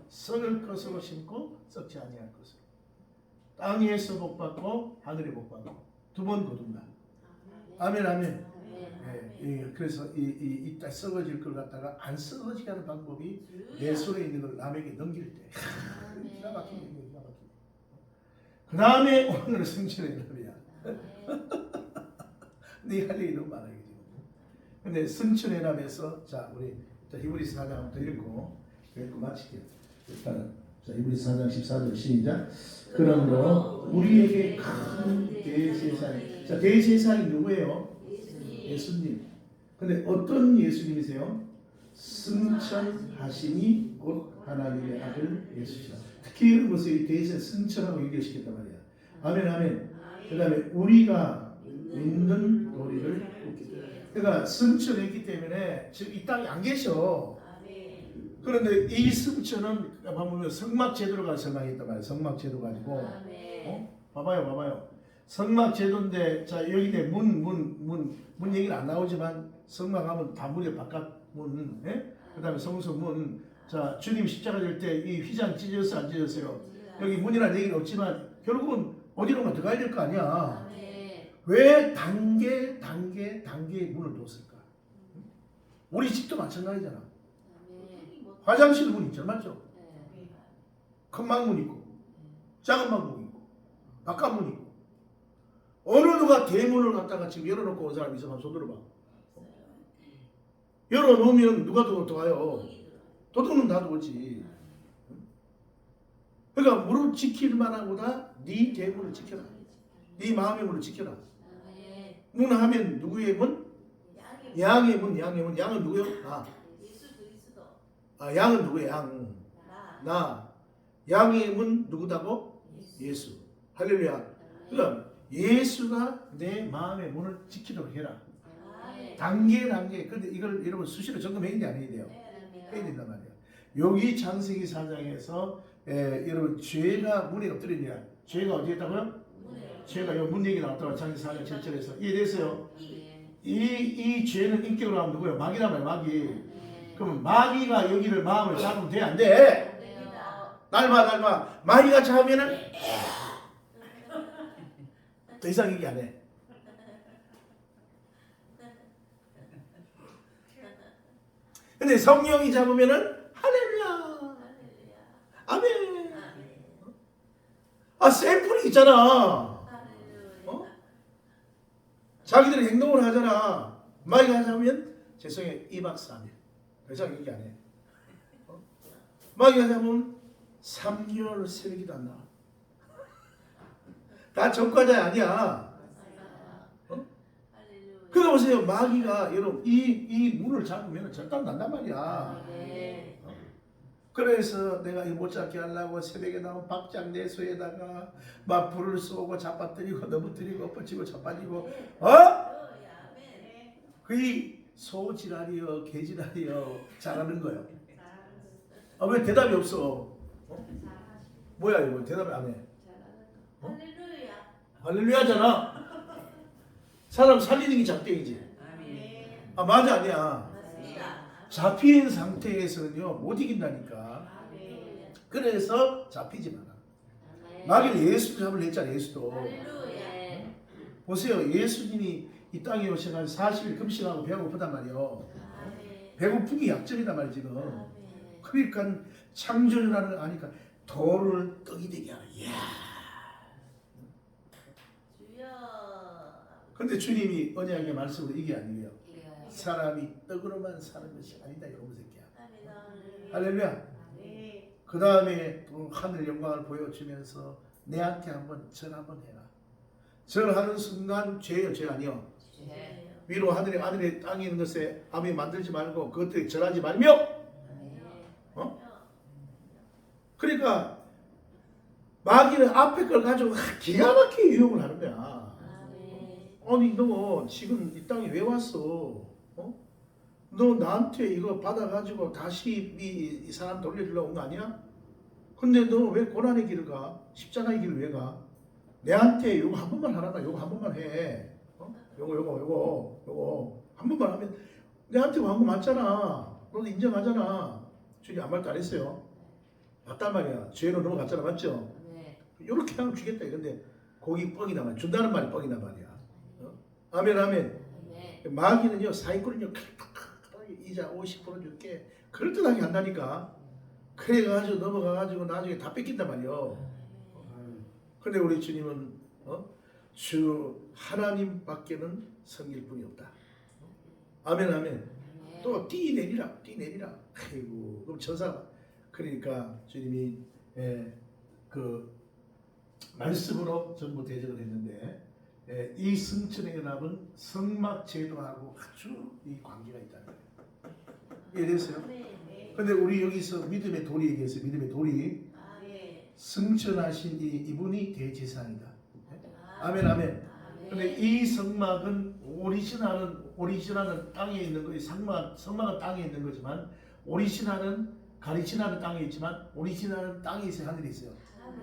썩을 것으로 심고 썩지 아니할 것으로. 땅에서 복 받고 하늘에 복 받고 두 번 거둔다. 아멘, 아멘. 그래서 이 땅 썩어질 걸 갖다가 안 썩어지게 하는 방법이 내 손에 있는 걸 남에게 넘길 때. 기가 막히네, 기가 막히네. 그 다음에 오늘 성천의 남이야. 네 할 얘기 너무 많아요 지금. 근데 성천의 남에서 자 우리 히브리서 4장부터 읽고 그래서 마칠게요. 일단은 자 이브리 4장 14절 시작. 그러므로 우리에게 큰 대제사장. 자 대제사장이 누구예요? 예수님. 근데 어떤 예수님이세요? 승천하시니 곧 하나님의 아들 예수시라. 특히 이런 것을 대신 승천하고 연결시켰단 말이야. 아멘 아멘. 그 다음에 우리가 믿는 도리를 그러니까 승천했기 때문에 지금 이 땅에 안 계셔. 그런데 이 승천은 보면 성막 제도가 설명했단 말이야. 성막 제도 가지고 봐봐요. 성막 제도인데 자 여기에 문 얘기는 안 나오지만 성막 하면 다 문의 바깥 문, 예? 그다음에 성소 문. 자 주님 십자가 될 때 이 휘장 찢어서 안 찢었어요. 여기 문이라는 얘기는 없지만 결국은 어디론가 들어가야 될 거 아니야. 왜 단계의 문을 뒀을까? 우리 집도 마찬가지잖아. 화장실 문 있잖아, 맞죠? 큰 망문 있고, 작은 망문 있고, 바깥 문 있고. 어느 누가 대문을 갖다가 지금 열어놓고 온 사람 있어? 손 들어봐. 열어놓으면 누가 들어와요? 도둑은 다 들어오지. 그러니까 문을 지킬 만하보다 네 대문을 지켜라. 네 마음의 문을 지켜라. 문 하면 누구의 문? 양의 문. 양은 누구요? 나. 양은 누구예요? 양. 나. 양의 문 누구다고? 예수. 할렐루야. 그럼 예수가 내 마음의 문을 지키도록 해라. 단계. 근데 이걸 여러분 수시로 점검해야 돼, 안 해야 돼요? 해야 된단 말이에요. 여기 창세기 4장에서 여러분 죄가 문에 엎드리냐? 죄가 어디에 있다고요? 죄가 요 문 얘기 나왔다고 창세기 4장 7절에서 이해됐어요? 이 죄는 인격으로 하면 누구예요? 마귀란 말이에요. 마귀. 그러면 마귀가 여기를 마음을 잡으면 돼? 안 돼? 날마 마귀가 잡으면은 더 이상 얘기 안 해. 근데 성령이 잡으면은 할렐루야. 아멘. 샘플이 있잖아. 자기들이 행동을 하잖아. 마귀가 잡으면 죄송해요. 2박 3일. 더 이상 얘기 안 해. 마귀가 잡으면 3개월 새벽이도 안 나와. 다 전과자 아니야. 그러니까 보세요. 마귀가 여러분 이 문을 잡으면 절단 난단 말이야. 그래서 내가 이 못 잡게 하려고 새벽에 나온 박장대소에다가 막 불을 쏘고 잡아뜨리고 넘어뜨리고 엎어치고 잡아뜨리고 그게 소지랄이여 개지랄이여 잘하는 거예요. 왜 대답이 없어? 뭐야 이거 대답을 안 해? 할렐루야잖아. 사람 살리는 게 작정이지. 맞아 아니야. 잡힌 상태에서는요 못 이긴다니까. 그래서 잡히지 마라. 마귀는 예수도 잡으려 했잖아. 예수도. 보세요. 예수님이 이 땅에 오셔서 40일 금식하고 배가 고프단 말이에요. 배고픈 게 약점이단 말이에요 지금. 그러니까 창조주라는 걸 아니까 돌을 떡이 되게 하라. 이야. 근데 주님이 언약의 말씀으로 이게 아니에요. 사람이 떡으로만 사는 것이 아니다 이런 새끼야. 할렐루야. 그 다음에 또 하늘 영광을 보여주면서 내한테 한번 절 한번 해라. 절하는 순간 죄예요, 죄 아니요? 위로 하늘에 땅에 있는 것에 아무 만들지 말고 그것들에 절하지 말며. 그러니까 마귀는 앞에 걸 가지고 기가 막히게 유혹을 하는 거야. 아니 너 지금 이 땅에 왜 왔어? 너 나한테 이거 받아가지고 다시 이 사람 돌려주려고 온 거 아니야? 근데 너 왜 고난의 길을 가? 십자가의 길을 왜 가? 내한테 요거 한 번만 하라가 요거 한 번만 해. 요거 한 번만 하면 내한테 광고 맞잖아. 너도 인정하잖아. 주님 아무 말도 안 했어요. 맞단 말이야. 죄로 넘어갔잖아. 맞죠? 요렇게 하면 주겠다. 근데 거기 뻥이다 말이야. 준다는 말이 뻥이다 말이야. 아멘 아멘. 마귀는요 사기꾼은요 이자 50% 줄게 그럴듯하게 한다니까. 그래가지고 넘어가가지고 나중에 다 뺏긴단 말이요. 근데 우리 주님은 주 하나님밖에는 섬길 분이 없다. 아멘 아멘. 또 띠 내리라. 아이고 그럼 천사가 그러니까 주님이 그 말씀으로 전부 대적을 했는데 이 성천의 연합은 성막 제도하고 아주 이 관계가 있다는 거예요. 이해됐어요? 근데 우리 여기서 믿음의 돌이 얘기했어요. 믿음의 돌이 성천하신 이분이 대제사장이다. 아멘 아멘. 근데 이 성막은 오리지널은 땅에 있는 거예요. 성막은 땅에 있는 거지만 오리지널은 가리지널은 땅에 있지만 오리지널은 땅에 있어요. 하늘에 있어요.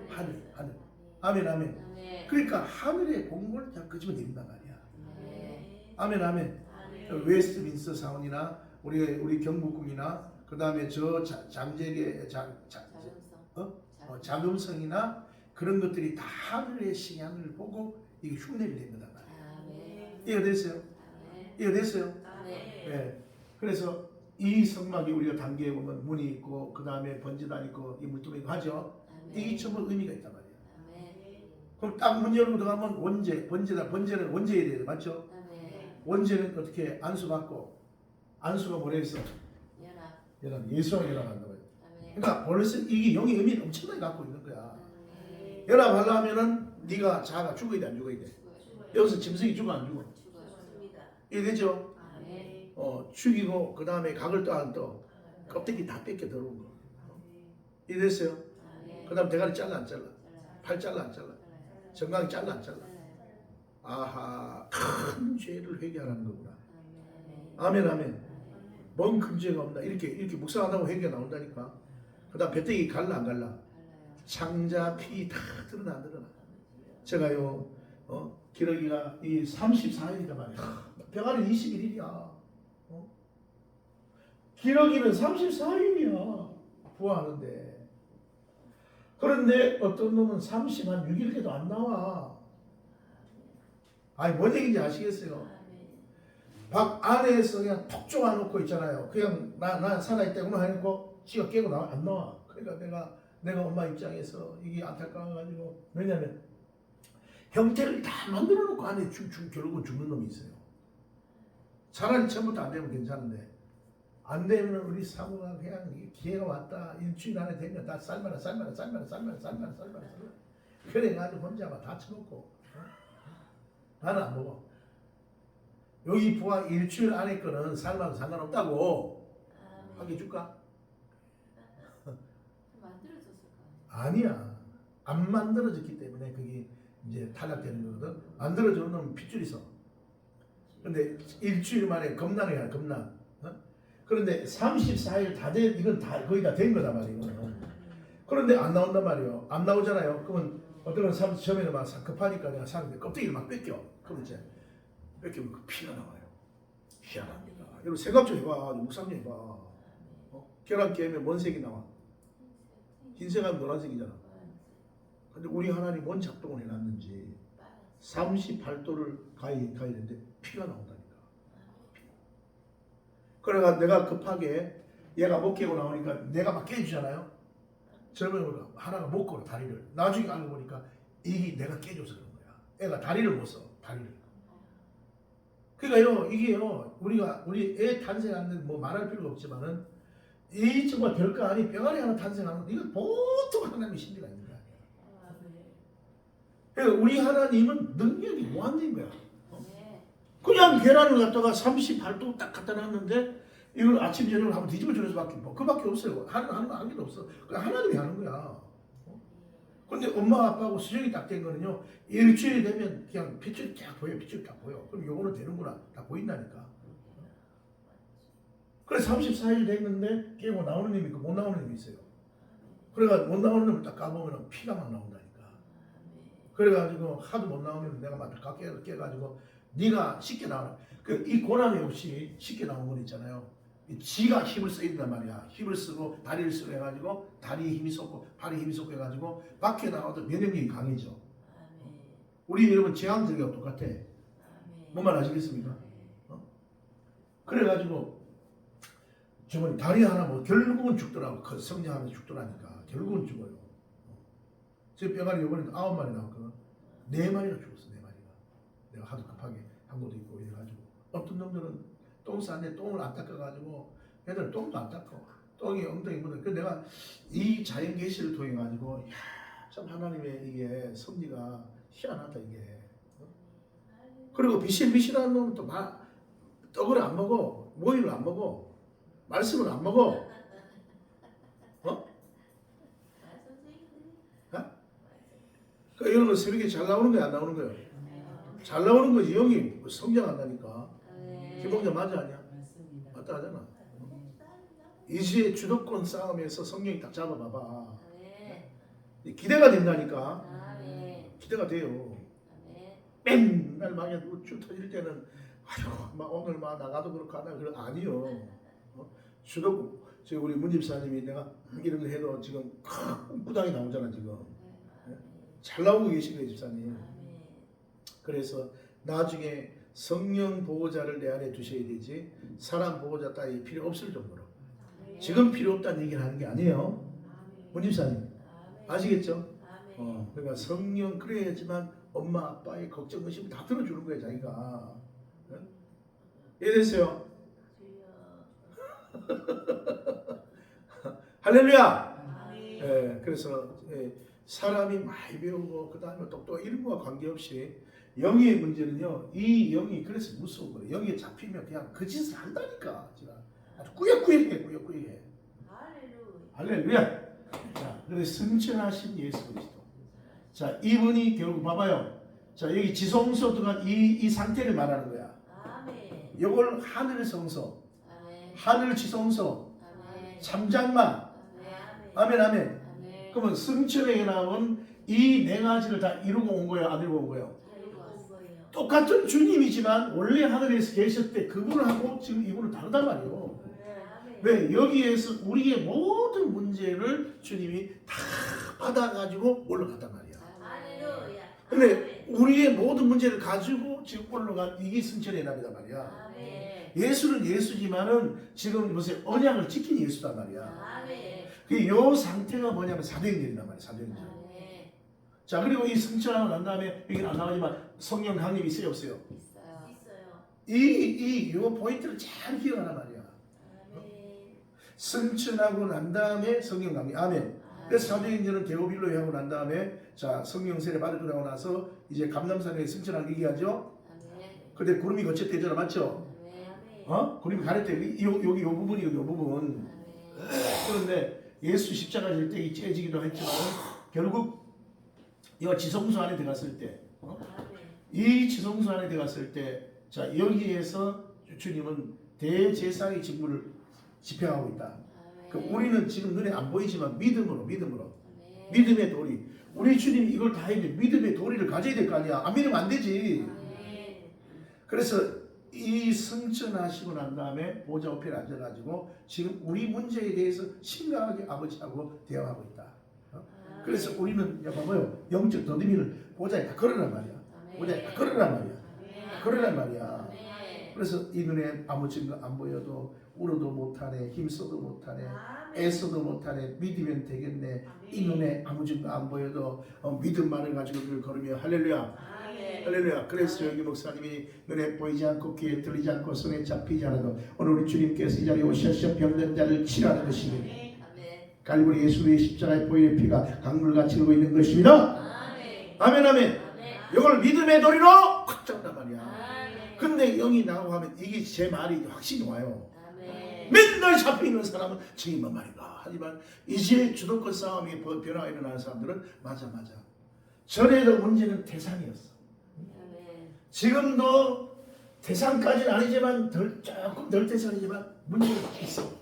하늘. 아멘 아멘. 그러니까 하늘의 공물을 다 끄집어 내린단 말이야. 아멘 아멘. 웨스트민스터 사원이나 우리 경복궁이나 그 다음에 저 장제계 자금성이나 그런 것들이 다 하늘의 신양을 보고 이게 흉내를 낸 거단 말이야. 이해됐어요? 이해됐어요? 네. 그래서 이 성막이 우리가 단계에 보면 문이 있고 그 다음에 번지단 있고 이 물두멍이 하죠. 이게 전부 의미가 있단 말이야. 그럼 딱 문 열고 들어가면 번제는 원제에 대해서 맞죠? 원제는 어떻게 안수받고 안수가 뭐라 했어? 연합. 예수와 연합한다고 해요. 그러니까 벌써 이게 영의 의미를 엄청나게 갖고 있는 거야. 연합하려면은 네가 자아가 죽어야 돼 안 죽어야 돼? 여기서 짐승이 죽어 안 죽어? 이해되죠? 죽이고 그 다음에 각을 또 안 떠. 껍데기 다 뺏겨 들어온 거. 이해됐어요? 그 다음 대가리 잘라 안 잘라? 팔 잘라 안 잘라? 정강이 잘라 안 잘라? 아하, 큰 죄를 회개하라는 거구나. 아멘 아멘. 뭔 큰 죄가 없나? 이렇게 묵상하다고 회개가 나온다니까. 그 다음 배때기 갈라 안 갈라? 창자 피 다 드러나 안 드러나? 제가요 기러기가 이 34일이란 말이야. 병아리 21일이야. 기러기는 34일이야. 부화하는데. 그런데 어떤 놈은 36일째도 안 나와. 아니 뭔 얘기인지 아시겠어요? 박 안에서 그냥 톡 쪼아놓고 있잖아요. 그냥 나 살아있다고만 해놓고 지가 깨고 나와 안 나와. 그러니까 내가 엄마 입장에서 이게 안타까워가지고 왜냐면 형태를 다 만들어놓고 안에 결국은 죽는 놈이 있어요. 차라리 처음부터 안 되면 괜찮은데 안 되면 우리 사모가 그냥 기회가 왔다 일주일 안에 되면 다 쌀마라 그래가지고 혼자 막 다 처먹고 나는 안 먹어. 여기 부하 일주일 안에 거는 삶아도 상관없다고 하게 줄까? 아니야. 안 만들어졌기 때문에 그게 이제 탈락되는 거거든. 만들어주는 놈은 핏줄이 있어. 근데 일주일 만에 겁나는 겁나. 그런데 34일 다 된, 이건 다 거의 다 된 거다 말이에요. 그런데 안 나온단 말이에요. 안 나오잖아요. 그러면 어떤 사람 처음에는 막 급하니까 내가 사는데 껍데기를 막 뺏겨. 그럼 이제 뺏기면 그 피가 나와요. 희한합니다. 여러분 생각 좀 해봐. 묵상 좀 해봐. 계란 깨면 뭔 색이 나와? 흰색하면 노란색이잖아. 근데 우리 하나님 뭔 작동을 해놨는지 38도를 가야 되는데 피가 나온다니까. 그래가 내가 급하게 얘가 못 깨고 나오니까 내가 막 깨주잖아요. 젊은 하나가 못 걸어 다리를. 나중에 알고 보니까 이게 내가 깨줘서 그런 거야. 애가 다리를 못 써. 다리를. 그러니까요 이게요 우리 애 탄생하는 뭐 말할 필요가 없지만은 이 정말 별거 아니 병아리 하나 탄생하는 거 이거 보통 하나님의 신비가 있는 거 아니야. 그러니까 우리 하나님은 능력이 무한대인 거야. 그냥 계란을 갖다가 38도 딱 갖다 놨는데 이걸 아침 저녁을 한번 뒤집어 주는 수밖에 뭐 그밖에 없어요. 하는 거 한 개도 없어. 그냥 하나님이 하는 거야. 근데 엄마 아빠하고 수정이 딱 된 거는요 일주일이 되면 그냥 핏줄이 딱 보여. 핏줄이 딱 보여. 그럼 요거는 되는구나. 다 보인다니까. 그래서 34일 됐는데 깨고 나오는 놈이 있고 못 나오는 놈이 있어요. 그래가 못 나오는 놈을 딱 까보면 피가 막 나온다니까. 그래가지고 하도 못 나오면 내가 막 깨가지고 네가 쉽게 나와라. 이 고난이 없이 쉽게 나온 건 있잖아요. 지가 힘을 써야 된단 말이야. 힘을 쓰고 다리를 쓰고 해가지고 다리에 힘이 쏟고 팔에 힘이 쏟고 해가지고 밖에 나와도 면역력이 강해져. 우리 여러분 제왕절개가 똑같아. 뭔 말 아시겠습니까? 그래가지고 저번에 다리 하나 뭐 결국은 죽더라고. 그 성장하면서 죽더라니까. 결국은 죽어요. 제 뼈가리 이번에 9마리 나왔거든. 4마리가 죽었어. 4마리가. 내가 하도 급하게 한 것도 있고 이래가지고 어떤 놈들은 똥 쌌는데 똥을 안 닦아가지고 애들 똥도 안 닦아. 똥이 엉덩이 묻어. 그 내가 이 자연 계시를 통해 가지고 참 하나님의 이게 섭리가 희한하다 이게. 그리고 비실비실한 놈은 또 떡을 안 먹어, 모이를 안 먹어, 말씀을 안 먹어. 그러니까 이런 거 새벽에 잘 나오는 거야, 안 나오는 거야? 잘 나오는 거지. 영이 성장한다니까. 김봉자 맞아 아니야? 맞습니다. 맞다 하잖아. 이제 주도권 싸움에서 성령이 딱 잡아봐봐. 기대가 된다니까. 기대가 돼요. 맨날 막 쭉 터질 때는 아유 막 오늘 막 나가도 그렇고 하나 그런 아니요. 주도권 지금 우리 문 집사님이 내가 이런 거 해도 지금 쿵구당이 나오잖아 지금. 잘 나오고 계신 거예요 집사님. 그래서 나중에 성령 보호자를 내 안에 두셔야 되지 사람 보호자 따위 필요 없을 정도로. 지금 필요 없다는 얘기를 하는 게 아니에요. 문 집사님 아시겠죠? 그러니까 성령 그래야지만 엄마 아빠의 걱정 의심 다 들어주는 거예요 자기가. 이해됐어요? 할렐루야. 그래서 사람이 많이 배우고 그 다음에 똑똑한 이런 거와 관계없이 영의 문제는요. 이 영이 그래서 무서운 거예요. 영에 잡히면 그냥 그 짓을 한다니까. 제가 아주 꾸역꾸역해 꾸역꾸역해. 할렐루야. 자, 그래서 승천하신 예수 그리스도. 자, 이분이 결국 봐봐요. 자, 여기 지성소 들어간 이 상태를 말하는 거야. 이걸 하늘 성소, 하늘 지성소, 참장마. 아멘 아멘. 그러면 승천에 나온 이 네 가지를 다 이루고 온 거예요, 안 이루고 온 거예요? 똑같은 주님이지만 원래 하늘에서 계실 때 그분하고 지금 이분은 다르단 말이에요. 왜? 여기에서 우리의 모든 문제를 주님이 다 받아가지고 올라갔단 말이야. 근데 우리의 모든 문제를 가지고 지금 올라간 이게 승천의 날이단 말이야. 예수는 예수지만은 지금 무슨 언약을 지킨 예수단 말이야. 이 상태가 뭐냐면 사도행전이란 말이야. 사도행전. 자, 그리고 이 승천하고 난 다음에 여기는 안 나오지만 성령 강림이 있어요 없어요? 이 포인트를 잘 기억하란 말이야. 승천하고 난 다음에 성령 강림. 아멘. 그래서 사도행전은 대오빌로에 하고 난 다음에 자 성령 세례 받고 나고 나서 이제 감람산에 승천하는 얘기하죠. 근데 구름이 거쳤대잖아, 맞죠? 구름이 가렸대. 여기 요 부분이 여기 요 부분. 그런데 예수 십자가 질 때 째지기도 했지만 결국 이 지성소 안에 들어갔을 때, 이 지성소 안에 들어갔을 때, 자 여기에서 주님은 대제사의 직무를 집행하고 있다. 그 우리는 지금 눈에 안 보이지만 믿음으로 믿음의 도리. 우리 주님이 이걸 다 해야 돼. 믿음의 도리를 가져야 될 거 아니야. 안 믿으면 안 되지. 그래서 이 승천하시고 난 다음에 보좌 우편에 앉아가지고 지금 우리 문제에 대해서 심각하게 아버지하고 대화하고 있다. 그래서 우리는 봐봐요. 영적 더듬이를 보좌에 다 걸으란 말이야. 보좌에 다 걸으란 말이야. 걸으란 말이야. 그래서 이 눈에 아무 증거 안 보여도 울어도 못하네, 힘써도 못하네, 애써도 못하네, 믿으면 되겠네. 이 눈에 아무 증거 안 보여도 믿음만을 가지고 그를 걸으며 할렐루야. 할렐루야. 그래서 여기 목사님이 눈에 보이지 않고 귀에 들리지 않고 손에 잡히지 않아도 오늘 우리 주님께서 이 자리에 오셔서 병든 자를 치료하는 것입니다. 갈보리 예수의 십자가의 보혈의 피가 강물같이 흐르고 있는 것입니다. 아멘 아멘. 이걸 믿음의 도리로 확 잡단 말이야. 근데 영이 나오고 하면 이게 제 말이 확신이 와요. 맨날 잡혀있는 사람은 저기만 말인가. 하지만 이제 주도권 싸움이 변화가 일어나는 사람들은 맞아. 전에도 문제는 대상이었어. 지금도 대상까지는 아니지만 조금 덜 대상이지만 문제가 있어.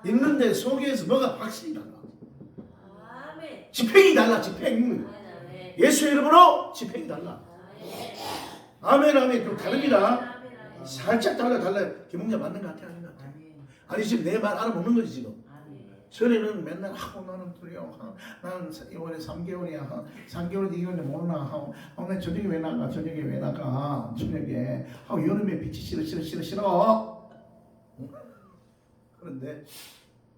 있는데 속에서 뭐가 확실히 달라. 집행이 달라. 집행. 예수의 이름으로 집행이 달라. 아멘 아멘. 좀 다릅니다. 살짝 달라요. 김홍자 맞는 것 같아? 아닌 것 같아? 아니 지금 내 말 알아먹는 거지 지금. 전에는 맨날 하고 나는 그래요. 나는 이번에 3개월이야. 3개월 이후에 모르나 하고 나 저녁에 왜 나가? 저녁에 하고 여름에 빛이 싫어. 그런데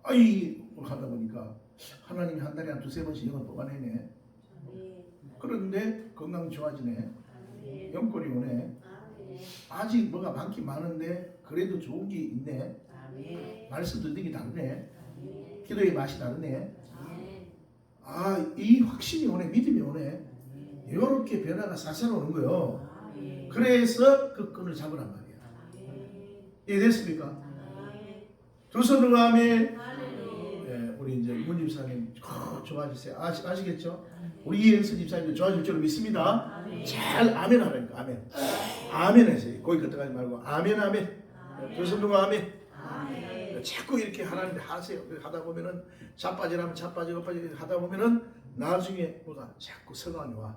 하다 보니까 하나님이 한 달에 한 2-3번씩 영을 뽑아내네. 그런데 건강 좋아지네. 영권이 오네. 아직 뭐가 많긴 많은데 그래도 좋은 게 있네. 말씀 듣는 게 다르네. 기도의 맛이 다르네. 아멘. 아, 이 확신이 오네, 믿음이 오네. 이렇게 변화가 살살 오는 거요. 아멘. 그래서 그 끈을 잡으란 말이야. 아멘. 이해됐습니까? 아멘. 두 손으로 아멘. 할렐루야. 예, 우리 이제 문 집사님 좋아지세요. 아시겠죠? 우리 이행수 집사님도 좋아질 줄 믿습니다. 아멘. 잘 아멘 하라니까. 아멘. 아멘 하세요. 거기 끄떡하지 말고 아멘 아멘. 두 손으로 아멘. 아멘. 자꾸 이렇게 하나님께 하세요. 하다 보면은 자빠지라면 자빠지고 빠지고 하다 보면은 나중에 뭐가 자꾸 성황이 와.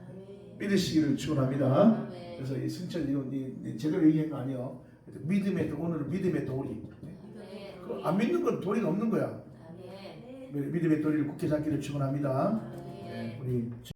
아멘. 믿으시기를 축원합니다. 아멘. 그래서 이 승천 이런 제대로 얘기한 거 아니에요. 믿음의 오늘은 믿음의 도리. 아멘. 안 믿는 건 도리가 없는 거야. 아멘. 믿음의 도리를 굳게 잡기를 축원합니다. 아멘. 네, 우리